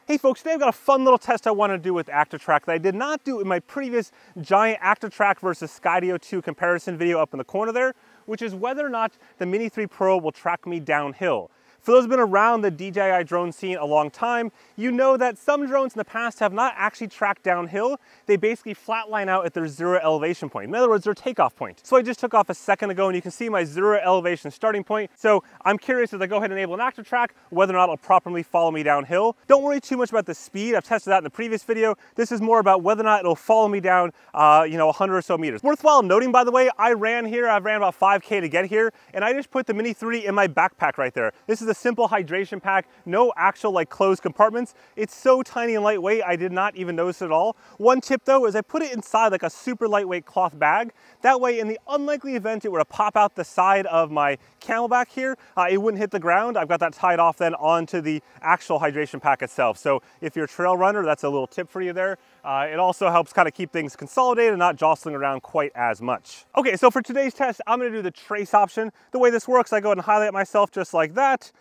Hey folks, today I've got a fun little test I want to do with ActiveTrack that I did not do in my previous giant ActiveTrack versus Skydio 2 comparison video up in the corner there, which is whether or not the Mini 3 Pro will track me downhill. For those who've been around the DJI drone scene a long time, you know that some drones in the past have not actually tracked downhill. They basically flatline out at their zero elevation point. In other words, their takeoff point. So I just took off a second ago and you can see my zero elevation starting point. So I'm curious as I go ahead and enable an ActiveTrack, whether or not it'll properly follow me downhill. Don't worry too much about the speed. I've tested that in the previous video. This is more about whether or not it'll follow me down, 100 or so meters. Worthwhile noting, by the way, I ran about 5K to get here, and I just put the Mini 3 in my backpack right there. This is a simple hydration pack, no actual closed compartments. It's so tiny and lightweight, I did not even notice it at all. One tip though is I put it inside like a super lightweight cloth bag. That way, in the unlikely event it were to pop out the side of my Camelback here, it wouldn't hit the ground. I've got that tied off then onto the actual hydration pack itself. So if you're a trail runner, that's a little tip for you there. It also helps kind of keep things consolidated and not jostling around quite as much. Okay, so for today's test, I'm gonna do the trace option. The way this works, I go ahead and highlight myself just like that.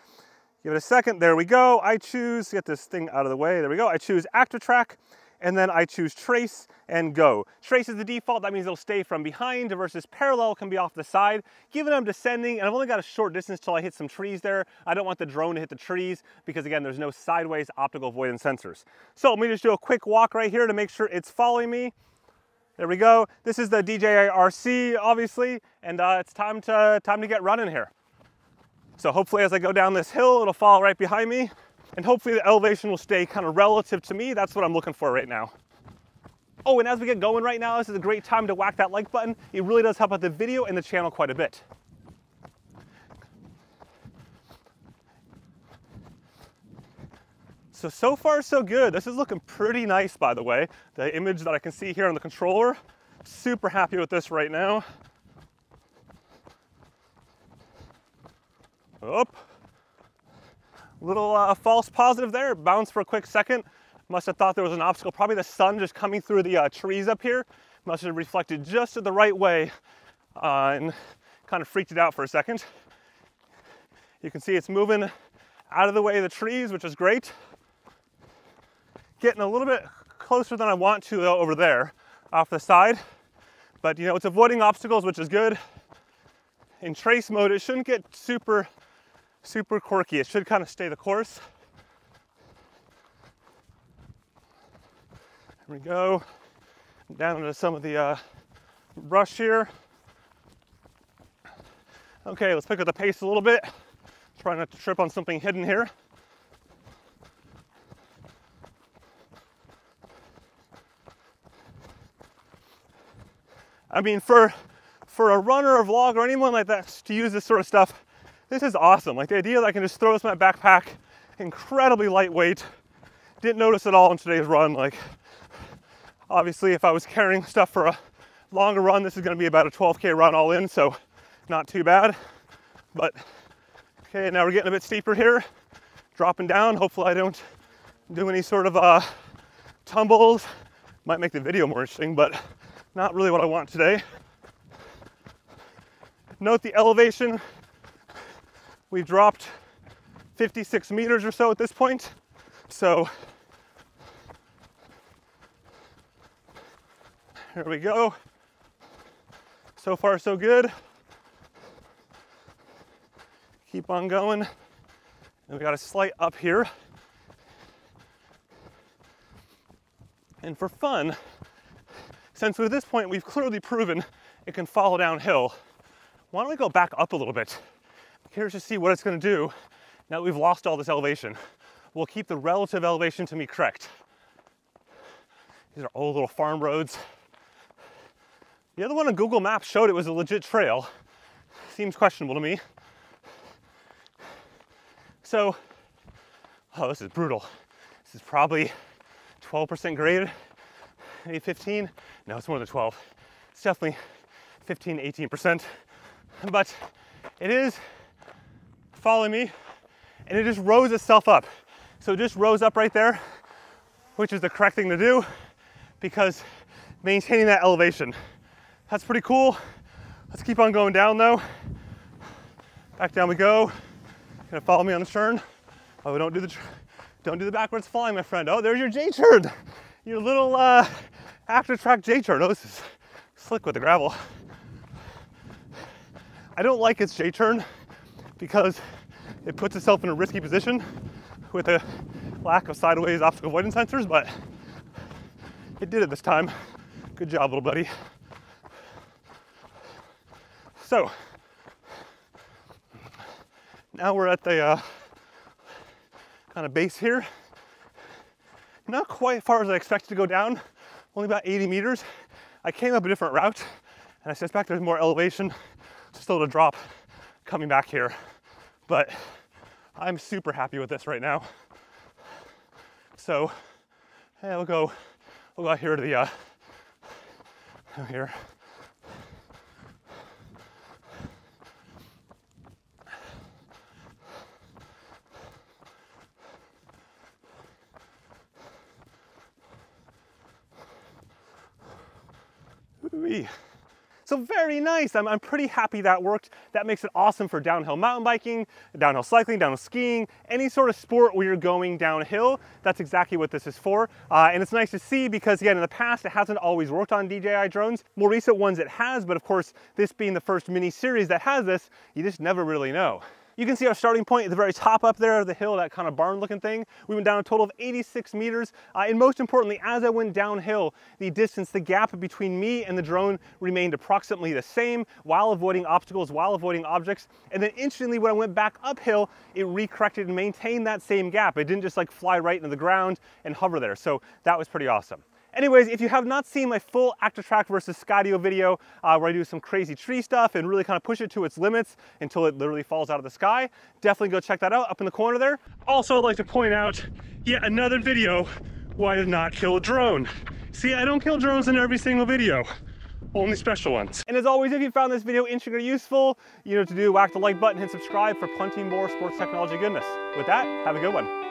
Give it a second, there we go. I choose, get this thing out of the way, there we go. I choose ActiveTrack, and then I choose trace and go. Trace is the default, that means it'll stay from behind versus parallel can be off the side. Given I'm descending, and I've only got a short distance till I hit some trees there, I don't want the drone to hit the trees because again, there's no sideways optical avoidance sensors. So let me just do a quick walk right here to make sure it's following me. There we go. This is the DJI RC, obviously, and it's time to get running here. So hopefully as I go down this hill, it'll follow right behind me, and hopefully the elevation will stay kind of relative to me. That's what I'm looking for right now. Oh, and as we get going right now, this is a great time to whack that like button. It really does help out the video and the channel quite a bit. So far so good. This is looking pretty nice, by the way. The image that I can see here on the controller, super happy with this right now. Oop. Little false positive there, bounced for a quick second. Must have thought there was an obstacle, probably the sun just coming through the trees up here. Must have reflected just the right way and kind of freaked it out for a second. You can see it's moving out of the way of the trees, which is great. Getting a little bit closer than I want to though over there off the side. But it's avoiding obstacles, which is good. In trace mode, it shouldn't get super quirky. It should kind of stay the course. There we go. Down into some of the brush here. Okay, let's pick up the pace a little bit. Try not to trip on something hidden here. I mean, for a runner or vlog or anyone like that to use this sort of stuff, this is awesome. Like the idea that I can just throw this in my backpack, incredibly lightweight. Didn't notice at all in today's run. Like, obviously if I was carrying stuff for a longer run, this is gonna be about a 12K run all in, so not too bad. But, okay, now we're getting a bit steeper here. Dropping down, hopefully I don't do any sort of tumbles. Might make the video more interesting, but not really what I want today. Note the elevation. We've dropped 56 meters or so at this point. So here we go. So far so good. Keep on going. And we got a slight up here. And for fun, since at this point we've clearly proven it can follow downhill, why don't we go back up a little bit? Here's to see what it's going to do now that we've lost all this elevation. We'll keep the relative elevation to me correct. These are old little farm roads. The other one on Google Maps showed it was a legit trail. Seems questionable to me. So, oh, this is brutal. This is probably 12% grade, maybe 15. No, it's more than 12. It's definitely 15 to 18%. But it is following me, and it just rose itself up. So it just rose up right there, which is the correct thing to do because maintaining that elevation. That's pretty cool. Let's keep on going down though. Back down we go. Gonna follow me on the turn. Oh, we don't do Don't do the backwards flying, my friend. Oh, there's your J-turn. Your little ActiveTrack J-turn. Oh, this is slick with the gravel. I don't like its J-turn because it puts itself in a risky position with a lack of sideways obstacle avoidance sensors, but it did it this time. Good job, little buddy. So, now we're at the kind of base here. Not quite as far as I expected to go down, only about 80 meters. I came up a different route, and I suspect there's more elevation still to drop coming back here. But I'm super happy with this right now. So, yeah, we'll go out here to the, here. Ooh-wee. So very nice. I'm pretty happy that worked. That makes it awesome for downhill mountain biking, downhill cycling, downhill skiing, any sort of sport where you're going downhill. That's exactly what this is for. And it's nice to see because, again, in the past, it hasn't always worked on DJI drones. More recent ones it has, but of course, this being the first mini series that has this, you just never really know. You can see our starting point at the very top up there of the hill, that kind of barn looking thing. We went down a total of 86 meters. And most importantly, as I went downhill, the distance, the gap between me and the drone remained approximately the same while avoiding obstacles, while avoiding objects. And then instantly when I went back uphill, it recorrected and maintained that same gap. It didn't just like fly right into the ground and hover there. So that was pretty awesome. Anyways, if you have not seen my full ActiveTrack versus Skydio video where I do some crazy tree stuff and really kind of push it to its limits until it literally falls out of the sky, definitely go check that out up in the corner there. Also, I'd like to point out yet another video where I did not kill a drone. See, I don't kill drones in every single video. Only special ones. And as always, if you found this video interesting or useful, you know what to do. Whack the like button, hit subscribe for plenty more sports technology goodness. With that, have a good one.